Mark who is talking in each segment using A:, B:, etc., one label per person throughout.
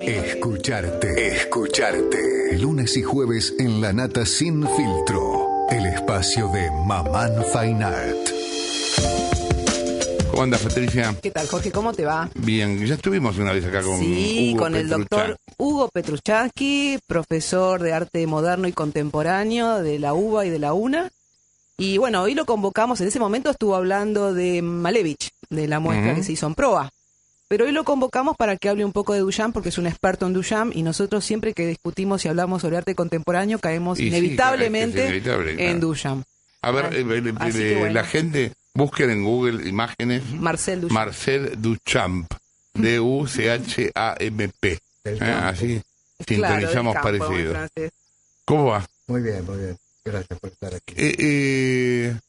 A: Escucharte. Lunes y jueves en La Nata Sin Filtro. El espacio de Mamán Fine Art.
B: ¿Cómo andas, Patricia?
C: ¿Qué tal, Jorge? ¿Cómo te va?
B: Bien, ya estuvimos una vez acá con Hugo
C: con el doctor Hugo Petruchansky, profesor de arte moderno y contemporáneo de la UBA y de la UNA. Y bueno, hoy lo convocamos, en ese momento estuvo hablando de Malevich, de la muestra que se hizo en Proa. Pero hoy lo convocamos para que hable un poco de Duchamp, porque es un experto en Duchamp, y nosotros siempre que discutimos y hablamos sobre arte contemporáneo caemos inevitablemente en Duchamp.
B: A ver, la gente, busquen en Google imágenes.
C: Marcel
B: Duchamp. D-U-C-H-A-M-P. Así sintonizamos parecido. ¿Cómo va?
D: Muy bien, muy bien. Gracias por estar aquí.
B: El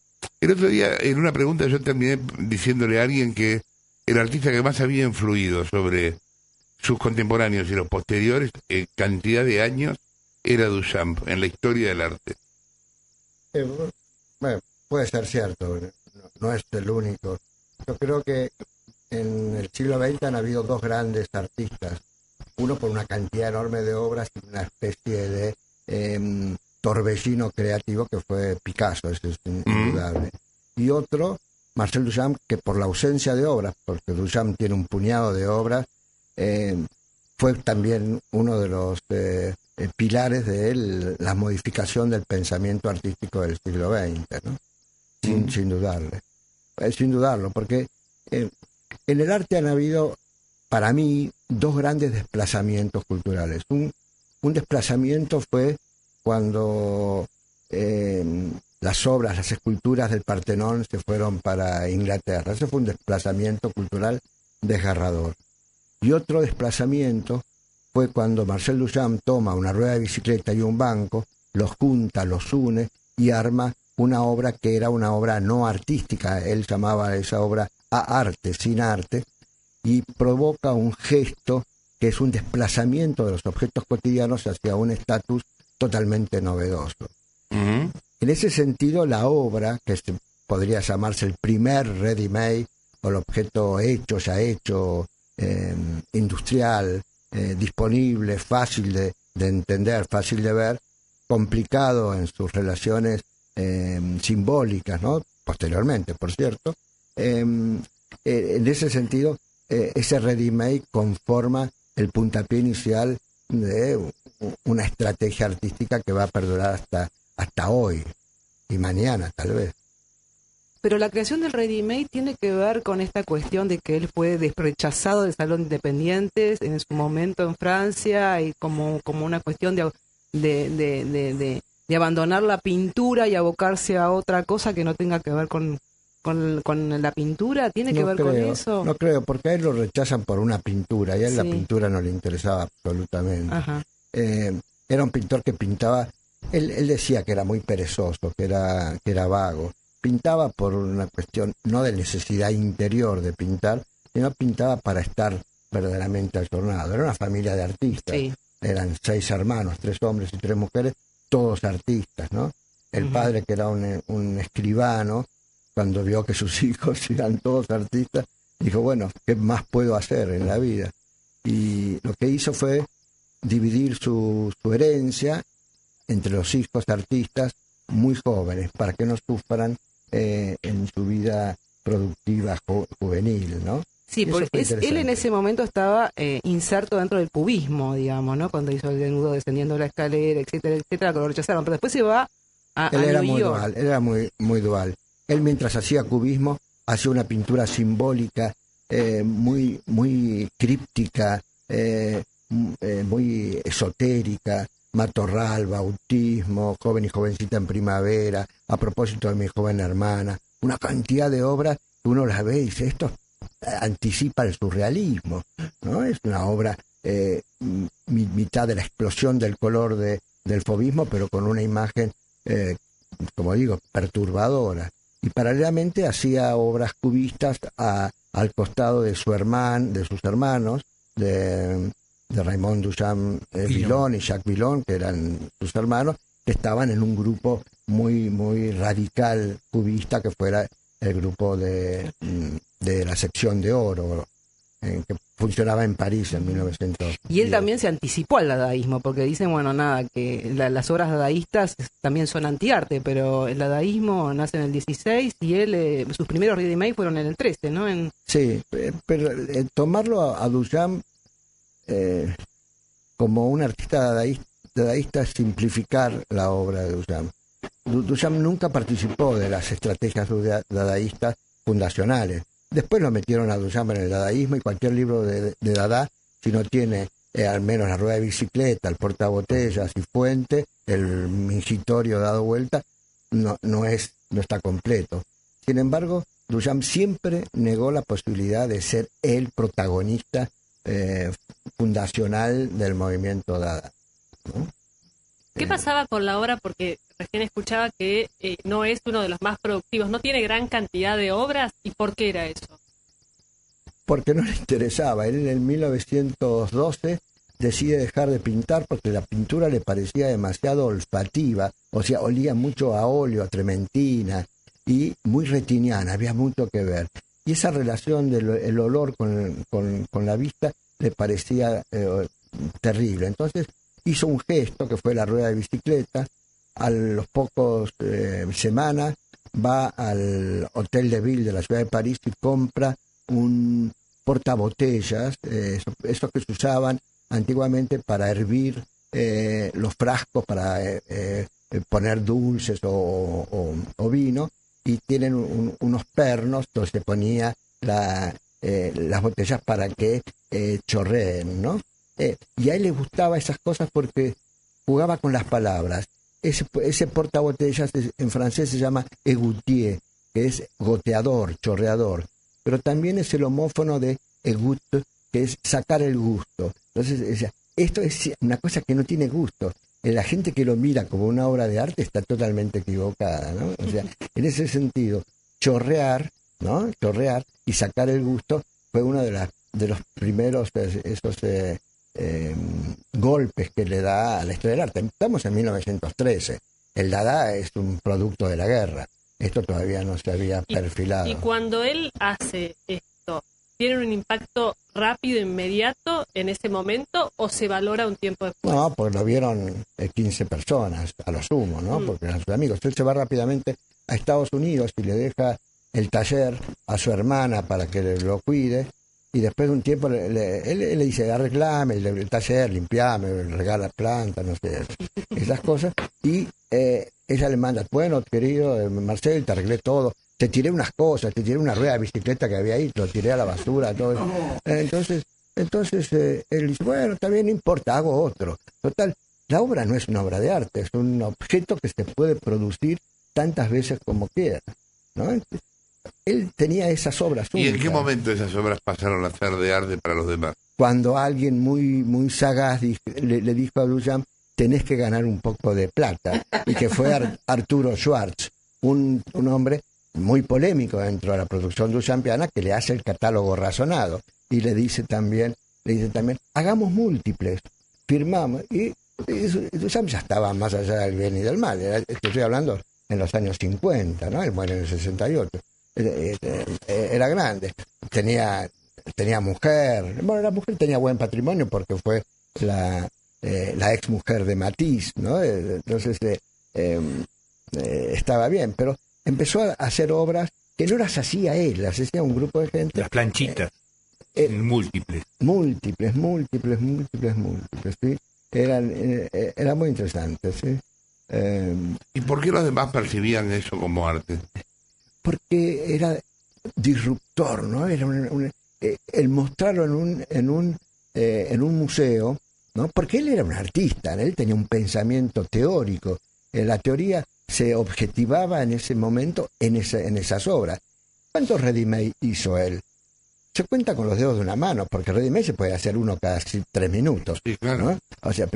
B: otro día, en una pregunta, yo terminé diciéndole a alguien que el artista que más había influido sobre sus contemporáneos y los posteriores, en cantidad de años, era Duchamp, en la historia del arte.
D: Bueno, puede ser cierto, no es el único. Yo creo que en el siglo XX han habido dos grandes artistas, uno por una cantidad enorme de obras y una especie de torbellino creativo que fue Picasso, eso es indudable. Y otro, Marcel Duchamp, que por la ausencia de obras, porque Duchamp tiene un puñado de obras, fue también uno de los pilares de la modificación del pensamiento artístico del siglo XX, ¿no? Sin dudarlo, porque en el arte han habido, para mí, dos grandes desplazamientos culturales. Un desplazamiento fue cuando las obras, las esculturas del Partenón se fueron para Inglaterra. Ese fue un desplazamiento cultural desgarrador. Y otro desplazamiento fue cuando Marcel Duchamp toma una rueda de bicicleta y un banco, los junta, los une y arma una obra que era una obra no artística. Él llamaba a esa obra arte, sin arte, y provoca un gesto que es un desplazamiento de los objetos cotidianos hacia un estatus totalmente novedoso. En ese sentido, la obra, que podría llamarse el primer ready-made, o el objeto ya hecho, industrial, disponible, fácil de entender, fácil de ver, complicado en sus relaciones simbólicas, ¿no? Posteriormente, por cierto. En ese sentido, ese ready-made conforma el puntapié inicial de una estrategia artística que va a perdurar hasta hoy y mañana, tal vez.
C: Pero la creación del ready-made tiene que ver con esta cuestión de que él fue rechazado del Salón de Independientes en su momento en Francia, y como una cuestión de abandonar la pintura y abocarse a otra cosa que no tenga que ver con la pintura. ¿Tiene que ver con eso?
D: No creo, porque a él lo rechazan por una pintura, y a él la pintura no le interesaba absolutamente. Era un pintor que pintaba, él decía que era muy perezoso, que era vago. Pintaba por una cuestión no de necesidad interior de pintar, sino pintaba para estar verdaderamente ayornado. Era una familia de artistas. Eran 6 hermanos, 3 hombres y 3 mujeres, todos artistas, ¿no? El padre, que era un escribano, cuando vio que sus hijos eran todos artistas, dijo, bueno, ¿qué más puedo hacer en la vida? Y lo que hizo fue dividir su herencia entre los hijos artistas muy jóvenes, para que no sufran en su vida productiva juvenil, ¿no?
C: Sí, porque él en ese momento estaba inserto dentro del cubismo, digamos, ¿no? Cuando hizo el desnudo descendiendo la escalera, etcétera, etcétera, que lo rechazaron. Pero después se va a New York.
D: Él era muy dual. Él, mientras hacía cubismo, hacía una pintura simbólica muy críptica, muy esotérica. Matorral, bautismo, Joven y jovencita en primavera, A propósito de mi joven hermana, una cantidad de obras que uno las ve y dice, esto anticipa el surrealismo, ¿no? Es una obra mitad de la explosión del color del fauvismo, pero con una imagen, como digo, perturbadora. Y paralelamente hacía obras cubistas al costado de sus hermanos, de Raymond Duchamp Villon y Jacques Villon, que eran sus hermanos, que estaban en un grupo muy radical cubista, que fuera el grupo de la sección de oro. que funcionaba en París en 1900.
C: Y él también se anticipó al dadaísmo, porque dicen, bueno, nada, que las obras dadaístas también son antiarte, pero el dadaísmo nace en el 16 y él, sus primeros ready-made fueron en el 13, ¿no?
D: Sí, pero tomarlo a Duchamp como un artista dadaísta es simplificar la obra de Duchamp. Duchamp nunca participó de las estrategias dadaístas fundacionales. Después lo metieron a Duchamp en el dadaísmo, y cualquier libro de Dada, si no tiene al menos la rueda de bicicleta, el portabotellas y fuente, el mingitorio dado vuelta, no está completo. Sin embargo, Duchamp siempre negó la posibilidad de ser el protagonista fundacional del movimiento Dada, ¿no?
E: ¿Qué pasaba con la obra? Porque recién escuchaba que no es uno de los más productivos, no tiene gran cantidad de obras. ¿Y por qué era eso?
D: Porque no le interesaba. Él en 1912 decide dejar de pintar porque la pintura le parecía demasiado olfativa, o sea, olía mucho a óleo, a trementina, y muy retiniana, había mucho que ver. Y esa relación del olor con la vista le parecía terrible. Entonces hizo un gesto que fue la rueda de bicicleta. A los pocos semanas va al Hotel de Ville de la ciudad de París y compra un portabotellas, esos que se usaban antiguamente para hervir los frascos, para poner dulces o vino, y tienen unos pernos donde se ponía las botellas para que chorreen, ¿no? Y a él le gustaba esas cosas porque jugaba con las palabras. Ese portabotellas en francés se llama égoutier, que es goteador, chorreador, pero también es el homófono de égout, que es sacar el gusto. Entonces, esto es una cosa que no tiene gusto. La gente que lo mira como una obra de arte está totalmente equivocada, ¿no? O sea, en ese sentido, chorrear, ¿no? Chorrear y sacar el gusto fue uno de los primeros golpes que le da a la historia del arte. Estamos en 1913. El Dada es un producto de la guerra. Esto todavía no se había perfilado.
E: Y cuando él hace esto, ¿tiene un impacto rápido, inmediato en ese momento, o se valora un tiempo después?
D: No, porque lo vieron 15 personas, a lo sumo, ¿no? Porque eran sus amigos. Él se va rápidamente a Estados Unidos y le deja el taller a su hermana para que lo cuide. Y después de un tiempo él le dice, arreglame el taller, limpiame, regala plantas, no sé, esas cosas. Y ella le manda, bueno, querido Marcel, te arreglé todo, te tiré unas cosas, te tiré una rueda de bicicleta que había ahí, lo tiré a la basura, todo. Entonces él dice, bueno, también no importa, hago otro. Total, la obra no es una obra de arte, es un objeto que se puede producir tantas veces como quiera, ¿no? Él tenía esas obras únicas.
B: ¿Y en qué momento esas obras pasaron a ser de arte para los demás?
D: Cuando alguien muy sagaz le dijo a Duchamp, tenés que ganar un poco de plata, y que fue Arturo Schwartz, un hombre muy polémico dentro de la producción duchampiana, que le hace el catálogo razonado, y le dice también, hagamos múltiples, firmamos, y Duchamp ya estaba más allá del bien y del mal. Estoy hablando en los años 50, ¿no? Él muere en el 68. Era grande, tenía mujer. Bueno, la mujer tenía buen patrimonio porque fue la ex mujer de Matisse, ¿no? Entonces estaba bien, pero empezó a hacer obras que no las hacía él, las hacía un grupo de gente.
F: Las planchitas, múltiples,
D: ¿sí? Eran muy interesantes, ¿sí?
B: ¿Y por qué los demás percibían eso como arte?
D: Porque era disruptor, ¿no? Era el mostrarlo en un museo, ¿no? Porque él era un artista, ¿no? Él tenía un pensamiento teórico. La teoría se objetivaba en ese momento en esas obras. ¿Cuántos ready-made hizo él? Se cuenta con los dedos de una mano, porque ready-made se puede hacer uno cada 3 minutos.
B: Sí, claro.
D: ¿No? O sea,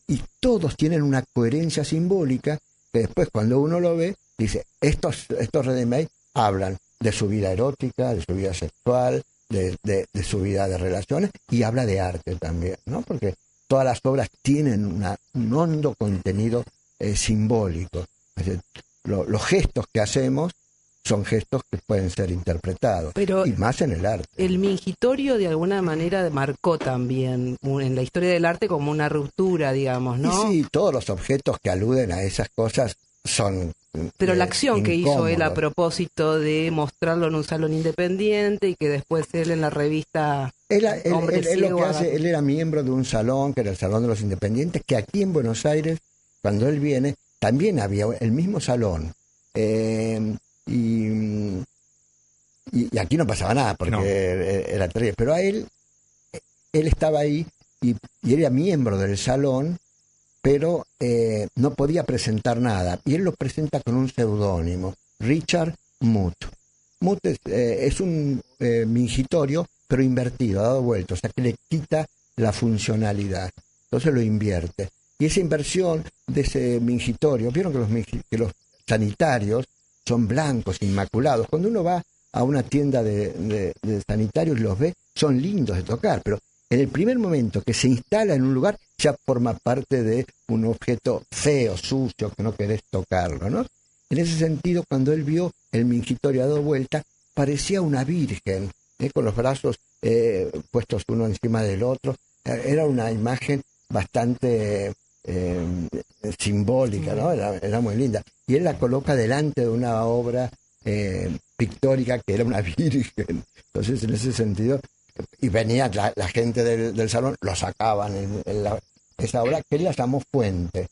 D: y todos tienen una coherencia simbólica que después, cuando uno lo ve, dice, estos ready-made hablan de su vida erótica, de su vida sexual, de su vida de relaciones, y habla de arte también, ¿no? Porque todas las obras tienen un hondo contenido simbólico. Los gestos que hacemos son gestos que pueden ser interpretados,
C: Pero
D: y más en el arte.
C: el mingitorio de alguna manera marcó también en la historia del arte como una ruptura, digamos, ¿no?
D: Y sí, todos los objetos que aluden a esas cosas son
C: Pero la acción que hizo él a
D: incómodos.
C: propósito de mostrarlo en un salón independiente y que después él en la revista Hombre
D: Él lo
C: Ciego
D: que
C: haga-
D: hace, él era miembro de un salón, que era el Salón de los Independientes, que aquí en Buenos Aires, cuando él viene, también había el mismo salón. Y aquí no pasaba nada, porque
F: No.
D: era terrible. Pero a él estaba ahí y era miembro del salón, pero no podía presentar nada. Y él lo presenta con un seudónimo, Richard Muth. Muth es un mingitorio, pero invertido, dado vuelta, o sea que le quita la funcionalidad. Entonces lo invierte. Y esa inversión de ese mingitorio, vieron que los sanitarios son blancos, inmaculados. Cuando uno va a una tienda de sanitarios y los ve, son lindos de tocar, pero en el primer momento que se instala en un lugar, ya forma parte de un objeto feo, sucio, que no querés tocarlo, ¿no? En ese sentido, cuando él vio el mingitorio dado vuelta, parecía una virgen, con los brazos puestos uno encima del otro. Era una imagen bastante simbólica, ¿no? Era muy linda. Y él la coloca delante de una obra pictórica que era una virgen. Entonces, en ese sentido, y venía la gente del salón, lo sacaban en esa obra que él la llamó fuente.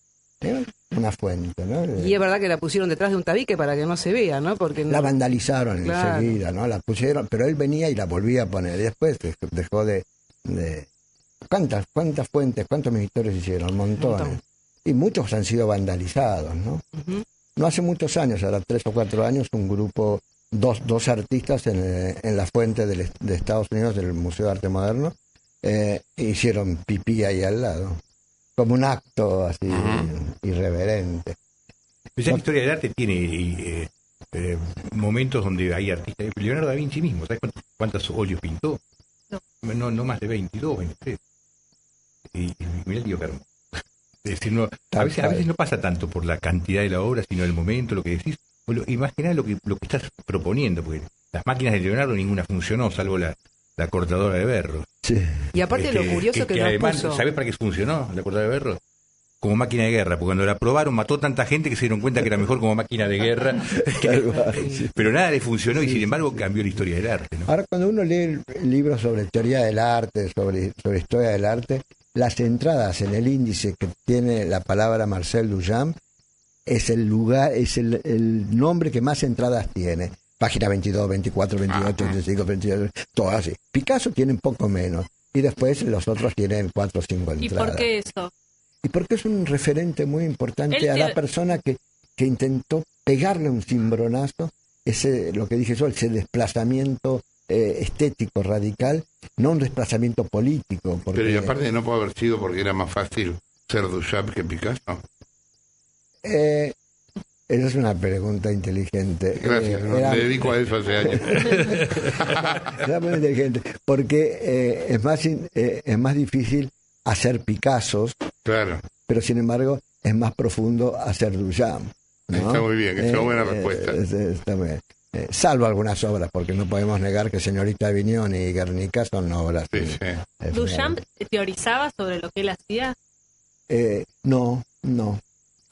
D: Una fuente, ¿no?
C: Y es verdad que la pusieron detrás de un tabique para que no se vea, ¿no? Porque
D: La vandalizaron
C: Claro.
D: enseguida, ¿no? La pusieron, pero él venía y la volvía a poner. Y después dejó de... ¿Cuántas fuentes, cuántos ministerios hicieron? Montones.
C: Montón.
D: Y muchos han sido vandalizados, ¿no?
C: Ujú.
D: No hace muchos años, ahora 3 o 4 años, un grupo, dos artistas en la fuente de Estados Unidos, del Museo de Arte Moderno, hicieron pipí ahí al lado, como un acto así irreverente.
F: Pues la historia del arte tiene momentos donde hay artistas. Leonardo da Vinci mismo, ¿sabes cuántos óleos pintó? No más de 22, 23. Y mirá el lío que armó. Es decir, a veces no pasa tanto por la cantidad de la obra, sino el momento, lo que decís, y más que nada lo que estás proponiendo, porque las máquinas de Leonardo ninguna funcionó, salvo la cortadora de berro.
D: Sí.
C: Y aparte lo curioso que nos
F: además,
C: puso...
F: ¿sabés para qué funcionó la cortadora de berro? Como máquina de guerra, porque cuando la probaron mató tanta gente que se dieron cuenta que era mejor como máquina de guerra. Pero nada le funcionó y sin embargo cambió la historia del arte, ¿no?
D: Ahora, cuando uno lee libros sobre teoría del arte, sobre historia del arte, las entradas en el índice que tiene la palabra Marcel Duchamp es el lugar, es el nombre que más entradas tiene. Página 22, 24, 28, 25, 28, todo así. Picasso tiene un poco menos. Y después los otros tienen 4 o 5
E: ¿Y
D: entradas.
E: por qué eso?
D: Y porque es un referente muy importante
E: Él
D: a la
E: te-
D: persona que intentó pegarle un cimbronazo, lo que dije yo, ese desplazamiento estético radical, no un desplazamiento político. Porque,
B: Pero y aparte no puede haber sido porque era más fácil ser Duchamp que Picasso.
D: esa es una pregunta inteligente.
B: Gracias, me dedico a eso hace años.
D: Era muy inteligente, porque es más difícil hacer Picassos,
B: Claro,
D: pero sin embargo es más profundo hacer Duchamp, ¿no?
B: está muy bien, es una buena respuesta.
D: Está muy bien. Salvo algunas obras, porque no podemos negar que Señorita Aviñón y Guernica son obras.
B: Sí, sí.
E: ¿Duchamp teorizaba sobre lo que él hacía?
D: No.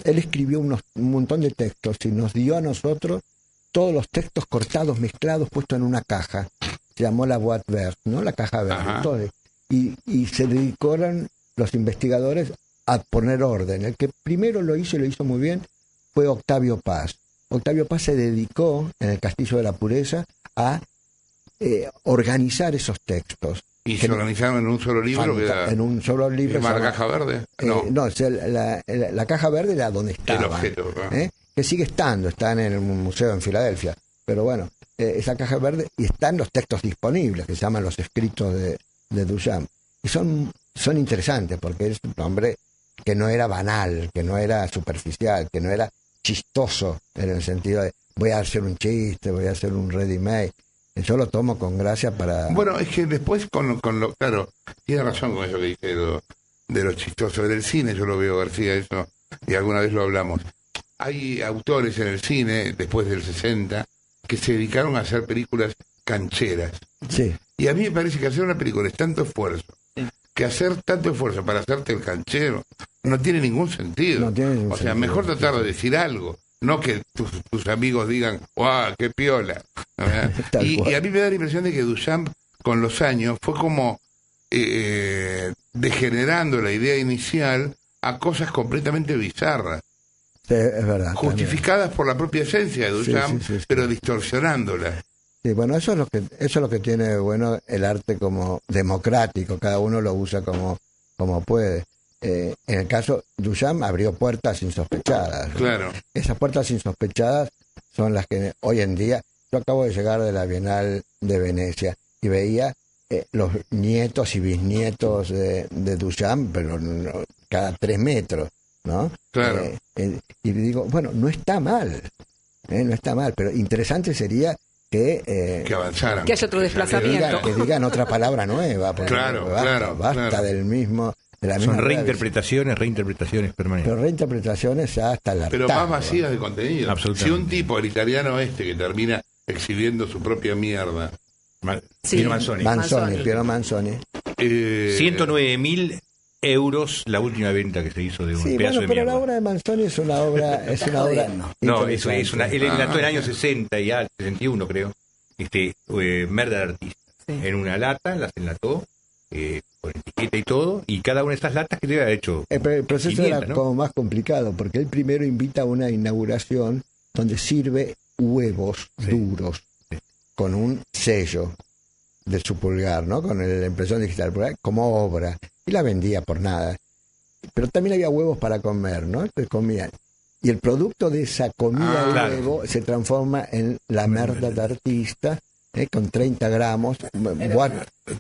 D: Él escribió un montón de textos y nos dio a nosotros todos los textos cortados, mezclados, puestos en una caja. Se llamó la boîte verte, ¿no? La caja verde.
B: Ajá.
D: Todo. Y se dedicaron los investigadores a poner orden. El que primero lo hizo y lo hizo muy bien fue Octavio Paz. Octavio Paz se dedicó en el Castillo de la Pureza a organizar esos textos.
B: ¿Y se organizaron en un solo libro? Que era,
D: En un solo libro.
B: ¿se llama
D: se
B: La
D: llama-
B: Caja Verde? No,
D: no, la caja verde era donde estaba.
B: el objeto.
D: Que sigue estando, está en el museo en Filadelfia. Pero bueno, esa caja verde, y están los textos disponibles, que se llaman los escritos de Duchamp. Y son interesantes, porque es un hombre que no era banal, que no era superficial, que no era chistoso, en el sentido de voy a hacer un chiste, voy a hacer un ready-made. Yo lo tomo con gracia para...
B: Bueno, es que después claro, tiene razón con eso que dice de lo chistoso del cine, yo lo veo, García, eso, y alguna vez lo hablamos. Hay autores en el cine, después del 60, que se dedicaron a hacer películas cancheras.
D: Sí.
B: Y a mí me parece que hacer una película es tanto esfuerzo, que hacer tanto esfuerzo para hacerte el canchero no tiene ningún sentido.
D: No tiene ningún
B: o sea,
D: sentido,
B: mejor tratar de decir algo, no que tus amigos digan, ¡guau, qué piola!
D: Tal
B: y
D: cual.
B: a mí me da la impresión de que Duchamp, con los años, fue como degenerando la idea inicial a cosas completamente bizarras,
D: Sí, es verdad.
B: justificadas por la propia esencia de
D: Sí,
B: Duchamp,
D: sí, sí.
B: pero distorsionándola.
D: Sí, bueno, eso es lo que tiene bueno el arte como democrático, cada uno lo usa como puede. En el caso, Duchamp abrió puertas insospechadas, ¿no?
B: Claro.
D: Esas puertas insospechadas son las que hoy en día, yo acabo de llegar de la Bienal de Venecia y veía los nietos y bisnietos de Duchamp, pero cada 3 metros, ¿no?
B: Claro.
D: Y digo, bueno, no está mal, pero interesante sería que
B: avanzaran.
C: Que haya otro desplazamiento.
D: que digan otra palabra nueva, porque
B: Claro,
D: basta
B: claro.
D: de la misma
F: Son
D: realidad.
F: reinterpretaciones permanentes.
D: Pero reinterpretaciones ya hasta la
B: Pero más vacías de contenido.
F: Absolutamente.
B: Si un tipo, el italiano que termina exhibiendo su propia mierda,
C: Sí.
F: Piero Manzoni.
D: Piero Manzoni.
F: 109.000 euros la última venta que se hizo de un
D: Sí,
F: pedazo
D: bueno,
F: de
D: pero
F: mierda.
D: la obra de Manzoni es una obra
F: No, eso es una.
D: interesante.
F: Él enlató en el año 60 y 61, creo. Merda de artista.
C: Sí.
F: En una lata, las enlató, con etiqueta y todo, y cada una de estas latas que debe haber hecho.
D: Pero el proceso
F: 500,
D: era
F: ¿no?
D: como más complicado, porque él primero invita a una inauguración donde sirve huevos
F: Sí.
D: duros con un sello de su pulgar, ¿no? Con la impresión digital pulgar, como obra, y la vendía por nada. Pero también había huevos para comer, ¿no? Entonces comían. Y el producto de esa comida de
F: claro.
D: huevo se transforma en la merda de artista, con 30 gramos.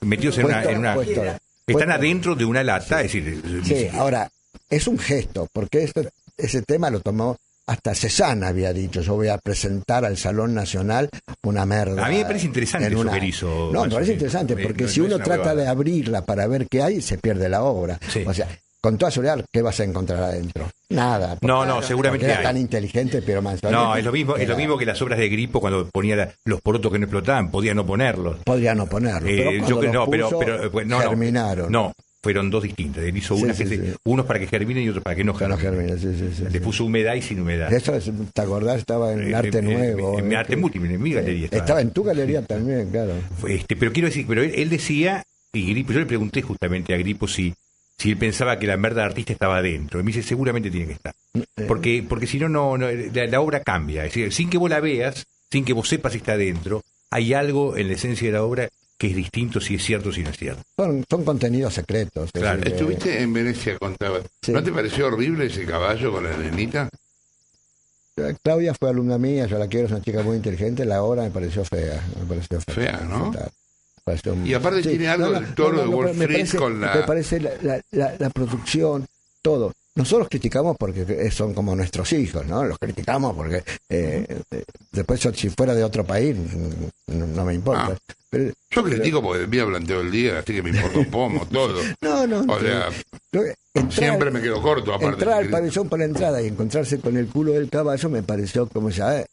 F: Metidos en una. Están
D: puesto-
F: adentro de una lata, es decir.
D: Sí, ahora, es un gesto, porque ese tema lo tomó hasta Cézanne, había dicho, yo voy a presentar al Salón Nacional una merda.
F: A mí me parece interesante
D: en
F: eso que él hizo.
D: No, me
F: Manzoni.
D: parece interesante, porque
F: No,
D: si
F: no
D: uno
F: es una
D: trata
F: huevada.
D: de abrirla para ver qué hay, se pierde la obra.
F: Sí.
D: O sea, con toda seguridad, ¿qué vas a encontrar adentro? Nada.
F: No, seguramente
D: porque era
F: hay.
D: tan inteligente, pero Manzoni.
F: No, es lo mismo
D: era-
F: que las obras de Grippo cuando ponía los porotos que no explotaban, podía no ponerlos.
D: Podría no ponerlo, pero
F: Yo
D: cuando
F: creo-
D: los
F: no, pero,
D: puso,
F: pero no,
D: germinaron.
F: No, fueron dos distintas. Él hizo
D: Sí,
F: unas
D: sí,
F: que
D: sí.
F: unos para que germinen y otros para que no
D: Que no
F: germinen.
D: germina, sí.
F: Le puso humedad y sin humedad.
D: Eso, ¿te acordás? Estaba en Arte Nuevo.
F: En Arte Múltiple, en mi galería.
D: Estaba en tu galería también, claro.
F: Pero quiero decir, pero él decía, y Grippo, yo le pregunté justamente a Grippo si él pensaba que la merda de artista estaba adentro. Y me dice, seguramente tiene que estar. Porque si no, la obra cambia. Es decir, sin que vos la veas, sin que vos sepas si está adentro, hay algo en la esencia de la obra que es distinto si es cierto o si no es cierto.
D: Son contenidos secretos. es
F: Claro.
D: decir,
B: Estuviste en Venecia, contabas.
D: Sí.
B: ¿No te pareció horrible ese caballo con la nenita?
D: Claudia fue alumna mía, yo la quiero, es una chica muy inteligente, la obra me pareció fea.
B: Fea, ¿no?
D: Total. Pareció
B: Y aparte tiene algo del toro de Wall
D: pero me
B: Street
D: parece-
B: con la-
D: Me parece la producción, todo. Nosotros criticamos porque son como nuestros hijos, ¿no? Los criticamos porque después si fuera de otro país no me importa. Pero,
B: Yo critico porque me hablan todo el día, así que me importa un pomo, todo.
D: no.
B: O sea,
D: entrar-
B: siempre me quedo corto, aparte.
D: Entrar al pabellón por la entrada y encontrarse con el culo del caballo me pareció como ya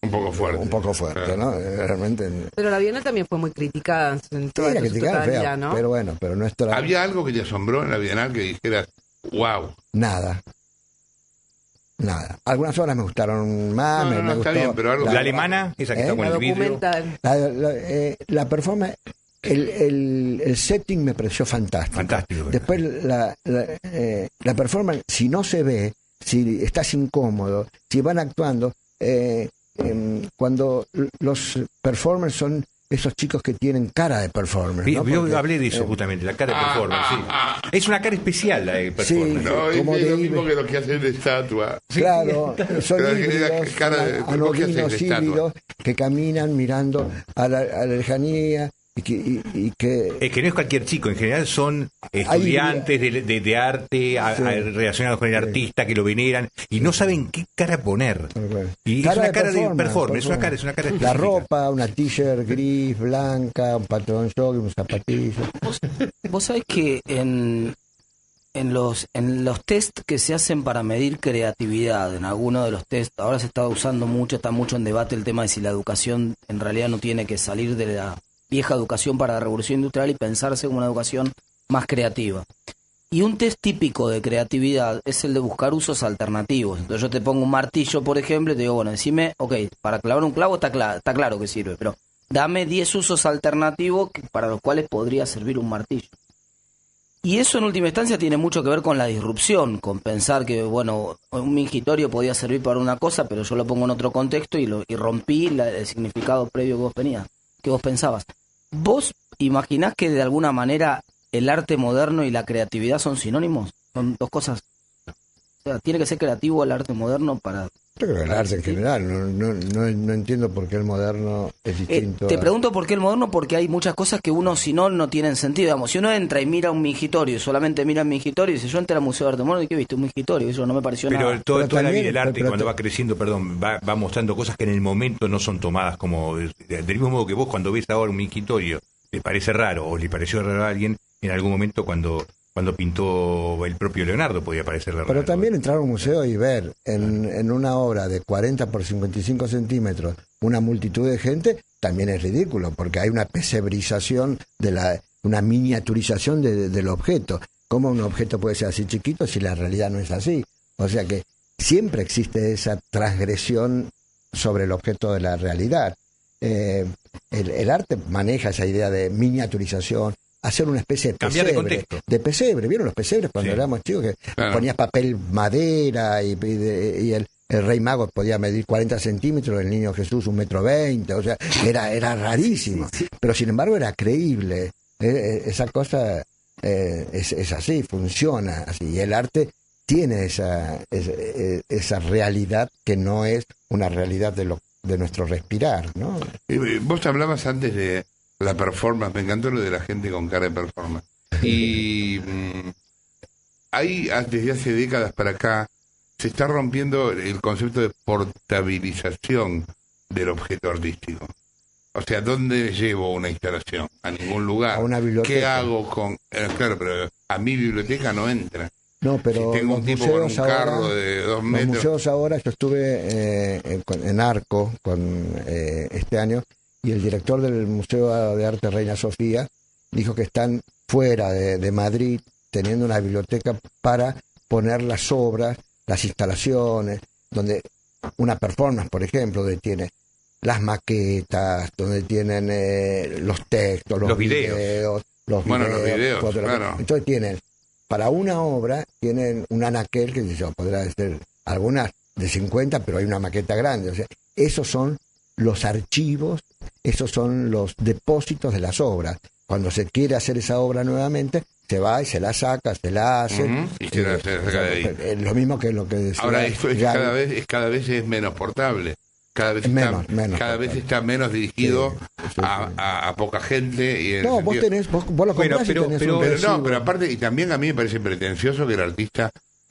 B: Un poco fuerte.
D: un poco fuerte,
B: Claro.
D: ¿no? Realmente
C: Pero la Bienal también fue muy criticada en toda
D: era
C: su
D: criticada,
C: totalidad,
D: fea,
C: ¿no?
D: pero bueno, pero nuestra
B: ¿Había algo que te asombró en la Bienal que dijeras, wow?
D: nada. Algunas obras me gustaron más,
B: No,
D: me
B: está
D: gustó
B: bien, pero algo-
F: La alemana, esa que está con
C: La
F: el vidrio.
C: documental.
D: la performance, el setting me pareció fantástico.
F: Fantástico.
D: Después la performance, si no se ve, si estás incómodo, si van actuando, cuando los performers son esos chicos que tienen cara de performer, ¿no?
F: Yo
D: Porque,
F: hablé de eso justamente, la cara de performance, sí. Es una cara especial la de performance.
B: No,
D: Como
B: es lo
D: de-
B: mismo que lo que hacen de estatua.
D: Claro, son
B: Pero es que
D: híbridos,
B: era cara de-
D: son
B: ¿vos qué haces de
D: anodinos
B: estatua?
D: híbridos que caminan mirando a la lejanía y que
F: Es que no es cualquier chico, en general son estudiantes de arte relacionados con el artista que lo veneran y no saben qué cara poner. Y es una cara de performance, es una cara
D: La
F: específica.
D: ropa, una t-shirt gris, blanca, un pantalón jogging, un zapatillo.
G: Vos sabés que en en los test que se hacen para medir creatividad, en alguno de los test, ahora se está usando mucho, está mucho en debate el tema de si la educación en realidad no tiene que salir de la vieja educación para la revolución industrial y pensarse como una educación más creativa. Y un test típico de creatividad es el de buscar usos alternativos. Entonces yo te pongo un martillo, por ejemplo, y te digo, bueno, decime, ok, para clavar un clavo está claro que sirve, pero dame 10 usos alternativos para los cuales podría servir un martillo. Y eso en última instancia tiene mucho que ver con la disrupción, con pensar que, bueno, un mingitorio podía servir para una cosa, pero yo lo pongo en otro contexto y rompí el significado previo que vos pensabas. ¿Vos imaginás que de alguna manera el arte moderno y la creatividad son sinónimos? Son dos cosas. O sea, tiene que ser creativo el arte moderno para...
D: Yo creo que el arte en general, no entiendo por qué el moderno es distinto.
G: Te pregunto por qué el moderno, porque hay muchas cosas que uno, si no tienen sentido. Digamos, si uno entra y mira un mingitorio y solamente mira el mingitorio y dice, yo entré al Museo de Arte Moderno y ¿qué viste? Un mingitorio, eso no me pareció nada.
F: Pero toda la vida el arte, cuando va creciendo, va mostrando cosas que en el momento no son tomadas como... Del mismo modo que vos, cuando ves ahora un mingitorio, te parece raro o le pareció raro a alguien, en algún momento cuando pintó el propio Leonardo podía parecerle raro.
D: Pero también entrar a un museo y ver en una obra de 40 por 55 centímetros una multitud de gente también es ridículo, porque hay una pesebrización, una miniaturización del objeto. ¿Cómo un objeto puede ser así chiquito si la realidad no es así? O sea que siempre existe esa transgresión sobre el objeto de la realidad. El arte maneja esa idea de miniaturización, hacer una especie de pesebre. ¿Vieron los pesebres cuando éramos chicos? Que ponías papel madera y el rey mago podía medir 40 centímetros, el niño Jesús 1,20 m, o sea, era rarísimo. Pero sin embargo era creíble. Esa cosa es así, funciona así. Y el arte tiene esa realidad que no es una realidad de nuestro respirar, ¿no?
B: Vos hablabas antes de la performance, me encantó lo de la gente con cara de performance. Y hay, desde hace décadas para acá, se está rompiendo el concepto de portabilización del objeto artístico. O sea, ¿dónde llevo una instalación? A ningún lugar.
D: A una biblioteca.
B: ¿Qué hago con...? Claro, pero a mi biblioteca no entra.
D: No, pero
B: si tengo un tipo con un carro de 2 metros... Los
D: museos ahora, yo estuve en Arco este año, y el director del Museo de Arte Reina Sofía dijo que están fuera de Madrid teniendo una biblioteca para poner las obras, las instalaciones, donde una performance, por ejemplo, donde tiene las maquetas, donde tienen los textos, los videos,
B: los videos, claro.
D: Entonces tienen, para una obra, tienen un anaquel que podrá ser algunas de 50, pero hay una maqueta grande. O sea, esos son los archivos, esos son los depósitos de las obras. Cuando se quiere hacer esa obra nuevamente, se va y se la saca, se la hace.
B: Y se la saca de ahí.
D: Es lo mismo que lo que decía.
B: Ahora, esto es cada vez es menos portable. Cada vez está menos dirigido a poca gente. Y
D: no, vos lo comprás
B: pero aparte, y también a mí me parece pretencioso que el artista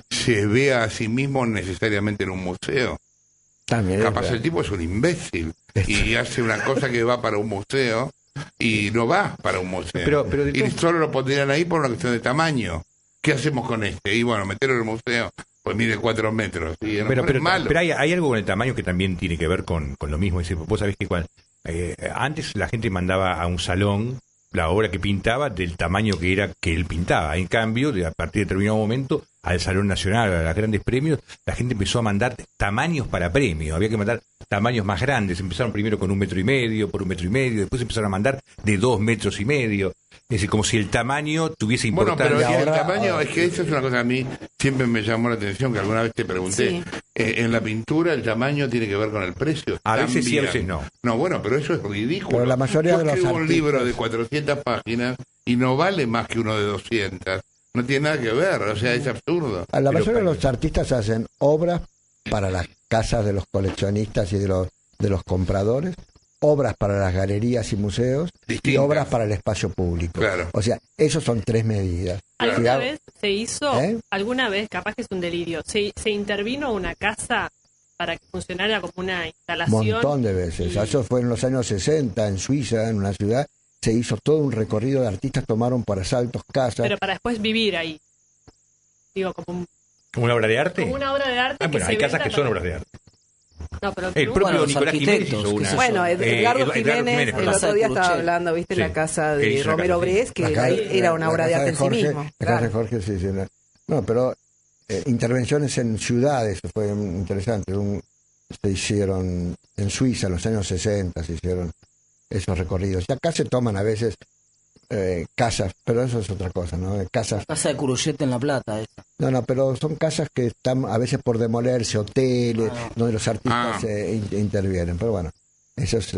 B: se vea a sí mismo necesariamente en un museo.
D: También
B: capaz el tipo es un imbécil y hace una cosa que va para un museo y no va para un museo. Y solo lo pondrían ahí por una cuestión de tamaño. ¿Qué hacemos con este? Y bueno, meterlo en el museo, pues mide 4 metros. Y
F: pero hay algo con el tamaño que también tiene que ver con lo mismo. Vos sabés que antes la gente mandaba a un salón la obra que pintaba del tamaño que era que él pintaba. En cambio, a partir de determinado momento, al Salón Nacional, a los grandes premios, la gente empezó a mandar tamaños para premios. Había que mandar tamaños más grandes. Empezaron primero con 1,5 metros, por 1,5 metros, después empezaron a mandar de 2,5 metros. Es decir, como si el tamaño tuviese importancia.
B: Bueno, pero el tamaño, es que eso es una cosa que a mí siempre me llamó la atención, que alguna vez te pregunté. Sí. En la pintura el tamaño tiene que ver con el precio.
F: A veces sí, a veces no.
B: No, bueno, pero eso es ridículo.
D: Pero la mayoría de los
B: escribo
D: artistas...
B: un libro de 400 páginas y no vale más que uno de 200. No tiene nada que ver, o sea, es absurdo.
D: La mayoría de los artistas hacen obras para las casas de los coleccionistas y de los compradores, obras para las galerías y museos y obras para el espacio público.
B: Claro.
D: O sea, esos son 3 medidas.
E: ¿Alguna vez se hizo, alguna vez, capaz que es un delirio, se intervino una casa para que funcionara como una instalación?
D: Un montón de veces. Eso fue en los años 60, en Suiza, en una ciudad. Se hizo todo un recorrido de artistas, tomaron por asaltos casas.
E: Pero para después vivir ahí. digo, como
F: ¿Como una obra de arte?
E: como una obra de arte.
F: Ah, bueno,
E: que
F: hay
E: se
F: casas
E: venda
F: que son
E: para-
F: obras de arte.
E: No, pero
F: El propio
G: Bueno, los
F: Nicolás Jiménez
G: arquitectos,
F: hizo
G: qué
F: una.
G: sé yo.
C: Bueno, Edgardo
F: Edgardo
C: Jiménez, el
F: perdón.
C: otro día estaba
G: Cruchet.
C: hablando, viste,
F: Sí,
C: la casa
F: que
C: de
F: hizo la
C: Romero
F: casa, sí.
C: Bres, que
D: La ca-
C: era una
D: la
C: obra de
D: casa
C: arte en sí
D: Jorge,
C: mismo.
D: La casa
C: Claro.
D: de Jorge, sí, sí. No, pero intervenciones en ciudades fue interesante. Se hicieron en Suiza en los años 60, se hicieron esos recorridos. Y acá se toman a veces casas, pero eso es otra cosa, ¿no? Casas.
G: La casa de Cruchet en La Plata, esa.
D: No, pero son casas que están a veces por demolerse, hoteles, donde los artistas intervienen. Pero bueno, eso es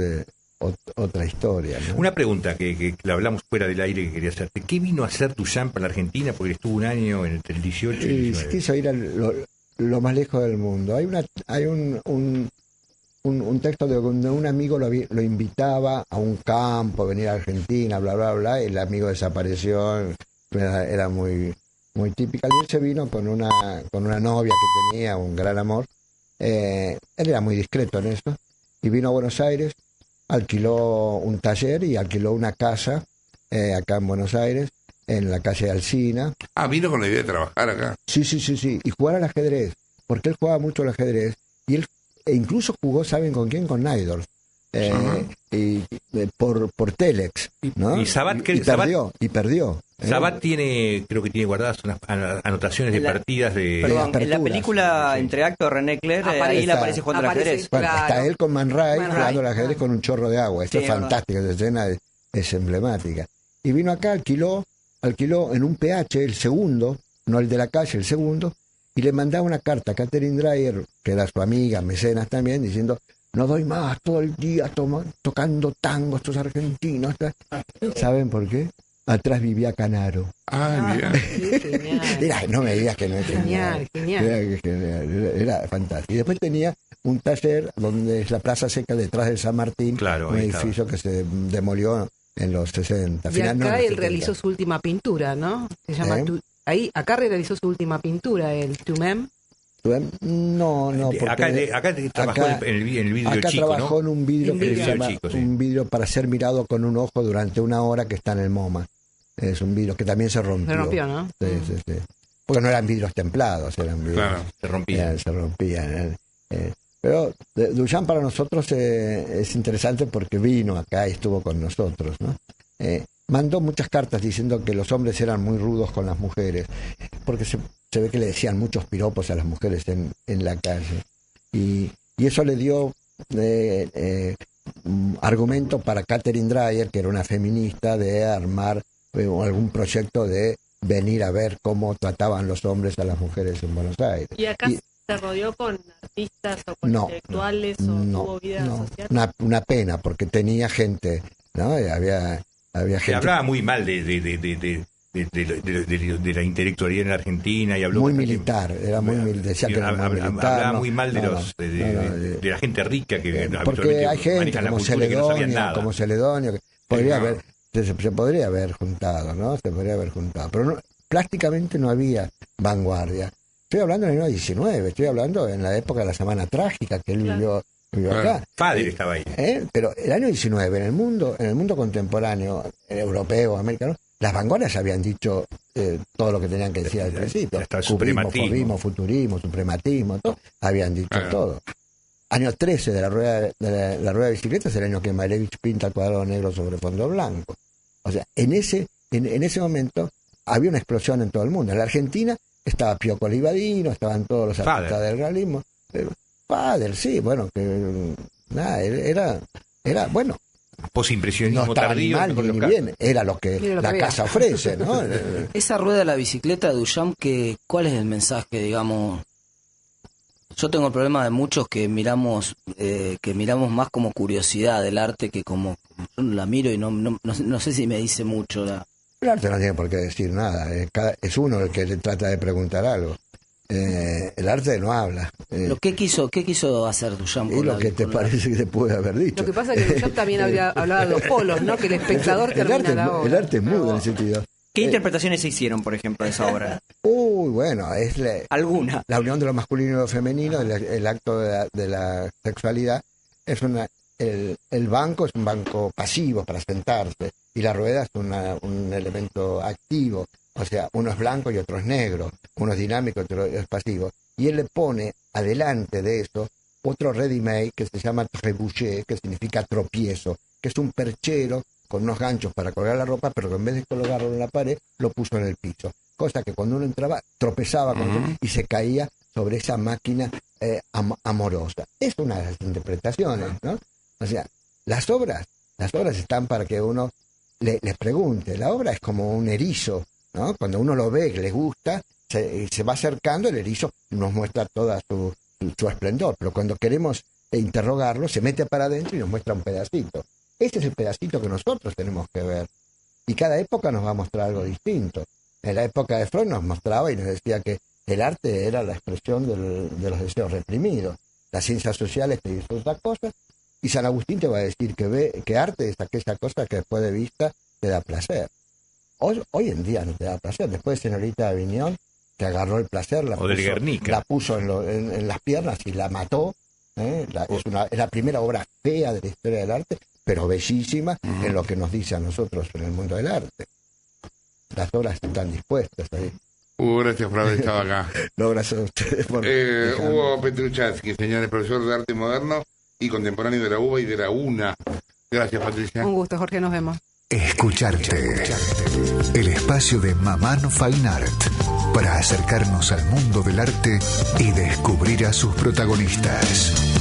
D: otra historia, ¿no?
F: Una pregunta que la hablamos fuera del aire que quería hacerte. ¿Qué vino a hacer Duchamp para la Argentina? Porque estuvo un año entre el 18 y el
D: Y
F: 19.
D: quiso ir a lo más lejos del mundo. Hay un texto de donde un amigo lo invitaba a un campo, a venir a Argentina, bla, bla, bla, y el amigo desapareció, era muy, muy típica. Y él se vino con una novia que tenía, un gran amor. Él era muy discreto en eso, y vino a Buenos Aires, alquiló un taller y alquiló una casa acá en Buenos Aires, en la calle Alsina.
B: Vino con la idea de trabajar acá.
D: Sí, y jugar al ajedrez, porque él jugaba mucho al ajedrez, y él incluso jugó, ¿saben con quién? Con Naidorf, por Telex, ¿no?
F: Y Sabat,
D: perdió.
F: Sabat creo que tiene guardadas unas anotaciones de
H: En la-
F: partidas de...
D: Perdón.
H: En la
D: aperturas.
H: película entre acto de René Clair, ahí le aparece jugando al
C: Aparece.
H: ajedrez.
D: Bueno,
C: Claro.
D: está él con Man Ray
C: Man
D: jugando
C: Ray.
D: al ajedrez con un chorro de agua. Esto
H: Sí,
D: es
H: es verdad.
D: fantástico, esa escena es emblemática. Y vino acá, alquiló en un PH, el segundo, no el de la calle, el segundo, y le mandaba una carta a Catherine Dreyer, que era su amiga, mecenas también, diciendo: no doy más, todo el día tocando tango estos argentinos. ¿Saben por qué? Atrás vivía Canaro.
B: Mira.
C: Qué genial.
D: No me digas que no es
C: Genial, genial.
D: Era fantástico. Y después tenía un taller donde es la Plaza Seca detrás del San Martín,
F: Claro,
D: un
F: ahí
D: edificio que se demolió en los 60.
C: Y
D: Final, no, en
C: acá
D: los
C: él
D: 70.
C: realizó su última pintura, ¿no? Se llama acá realizó su última pintura, el Tumem.
D: No, porque
F: Acá trabajó en el vidrio
D: acá
F: chico,
D: trabajó
F: ¿no?
D: en un vidrio
C: En
D: que se
C: vidrio
D: llama
F: chico, sí.
D: un vidrio para ser mirado con un ojo durante una hora, que está en el MoMA. Es un vidrio que también se rompió.
C: Se rompió, ¿no?
D: Sí. Porque no eran vidrios templados, eran vidrios.
B: Claro.
F: Se rompía.
D: Se rompían. Pero Duchamp para nosotros es interesante porque vino acá y estuvo con nosotros, ¿no? Mandó muchas cartas diciendo que los hombres eran muy rudos con las mujeres, porque se ve que le decían muchos piropos a las mujeres en la calle. Y eso le dio argumento para Catherine Dreyer, que era una feminista, de armar algún proyecto de venir a ver cómo trataban los hombres a las mujeres en Buenos Aires.
E: ¿Y acá se rodeó con artistas o con intelectuales o tuvo vida social?
D: Una pena, porque tenía gente, ¿no? Había
F: Se
D: gente
F: hablaba muy mal de la intelectualidad en la Argentina y habló
D: muy
F: bastante-
D: militar, era muy decía que era muy
F: Hablaba
D: militar.
F: muy mal de la gente rica que
D: porque
F: habitualmente
D: hay gente
F: manejan la
D: como
F: cultura y que no sabían
D: Celedonio,
F: nada.
D: que podría
B: Claro.
D: se podría haber juntado, ¿no? Se podría haber juntado, pero plásticamente no había vanguardia. Estoy hablando en el año 19, estoy hablando en la época de la Semana Trágica que él vivió acá.
F: Fader estaba ahí.
D: Pero el año 19, en el mundo contemporáneo, europeo, americano, las vanguardias habían dicho todo lo que tenían que decir al principio.
F: Hasta el
D: Cubismo,
F: suprematismo.
D: fobismo, futurismo, suprematismo, todo, habían dicho
B: Claro.
D: todo. Año 13 de la rueda de bicicleta es el año que Malevich pinta el cuadrado negro sobre fondo blanco. O sea, en ese momento había una explosión en todo el mundo. En la Argentina estaba Pío Colivadino, estaban todos los artistas
F: Fader.
D: del realismo. Fader, sí, bueno, que nada, era bueno.
F: Posimpresionismo
D: No estaba ni
F: tardío.
D: mal
F: mejor
D: ni
F: los
D: bien, era lo que
C: Mira lo que
D: la
C: había.
D: casa ofrece, ¿no?
G: Esa rueda de la bicicleta de Duchamp, ¿cuál es el mensaje, digamos? Yo tengo el problema de muchos que miramos más como curiosidad del arte que como yo la miro y no sé si me dice mucho.
D: El arte no tiene por qué decir nada, es uno el que le trata de preguntar algo. El arte no habla.
G: ¿Qué quiso hacer Duchamp?
D: Y
G: con
D: lo
G: la-
D: que te
G: con la-
D: parece que te puede haber dicho.
C: Lo que pasa es que Duchamp también hablaba de los polos, ¿no? Que el espectador
D: el
C: termina
D: arte,
C: la obra.
D: el arte es mudo en ese sentido.
H: ¿Qué interpretaciones se hicieron, por ejemplo, de esa obra?
D: Uy, bueno, es
H: ¿Alguna?
D: la unión de lo masculino y lo femenino, el acto de la sexualidad. El banco es un banco pasivo para sentarse y la rueda es un elemento activo. O sea, uno es blanco y otro es negro, uno es dinámico y otro es pasivo. Y él le pone adelante de eso otro ready-made que se llama trebuchet, que significa tropiezo, que es un perchero con unos ganchos para colgar la ropa, pero que en vez de colgarlo en la pared, lo puso en el piso. Cosa que cuando uno entraba, tropezaba y se caía sobre esa máquina amorosa. Es una de las interpretaciones, ¿no? O sea, las obras están para que uno les pregunte. La obra es como un erizo, ¿no? Cuando uno lo ve, que le gusta, se va acercando, el erizo nos muestra toda su esplendor, pero cuando queremos interrogarlo, se mete para adentro y nos muestra un pedacito. Ese es el pedacito que nosotros tenemos que ver. Y cada época nos va a mostrar algo distinto. En la época de Freud nos mostraba y nos decía que el arte era la expresión de los deseos reprimidos. Las ciencias sociales te dicen otra cosa, y San Agustín te va a decir que arte es aquella cosa que después de vista te da placer. Hoy en día no te da placer. Después de Señorita de Aviñón, que agarró el placer, la puso en las piernas y la mató. Es la primera obra fea de la historia del arte, pero bellísima en lo que nos dice a nosotros en el mundo del arte. Las obras están dispuestas ahí.
B: Hugo, gracias por haber estado acá.
D: No, gracias a ustedes por
B: Hugo Petruchansky, señores, profesor de arte moderno y contemporáneo de la UBA y de la UNA. Gracias, Patricia.
C: Un gusto, Jorge, nos vemos.
A: Escucharte. El espacio de Mamán Fine Art para acercarnos al mundo del arte y descubrir a sus protagonistas.